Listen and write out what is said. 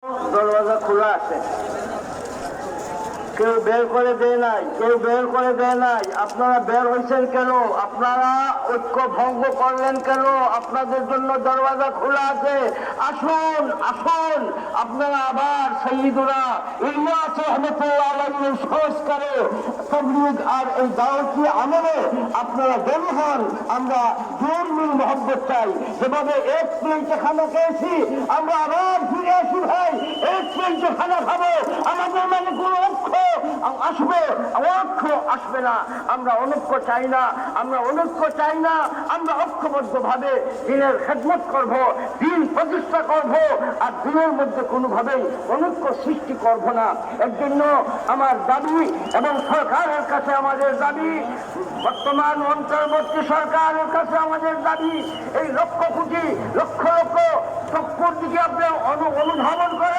দরওয়াজা খোলা আছে, কেউ বের করে দেয় নাই, কেউ বের করে দেয় নাই। আপনারা বের হয়েছেন কেন? আপনারা ঐক্য ভঙ্গ করলেন কেন? আপনাদের জন্য দরওয়াজা খোলা আছে। আসুন আসুন, আপনারা আবার সৈয়দুরা ইলিয়াস রহমতুল্লাহ আলাইহির সংস্কারে তাবলীগ আর এই দাওয়াতি আমলে আপনারা বের হন। আমরা জোর মিল মহব্বত চাই। যেভাবে এক প্লেটে খানা খেয়েছি, আমরা আবার ফিরে আসি ভাই, এক প্লেটে খানা খাবো। আমাদের মানে কোনো ঐক্য আসবে, ঐক্য আসবে না। আমরা অনৈক্য চাই না, আমরা অনৈক্য চাই না। আমরা ঐক্যবদ্ধ ভাবে দিনের খেদমত করব, দিন প্রতিষ্ঠা করব, আর দিনের মধ্যে কোনোভাবেই অনৈক্য সৃষ্টি করব না। এর জন্য আমার দাবি এবং সরকারের কাছে আমাদের দাবি, বর্তমান অন্তর্বর্তী সরকারের কাছে আমাদের দাবি, এই লক্ষ কোটি লক্ষ লক্ষ চক্ষুর দিকে আপনি অনুধাবন করেন।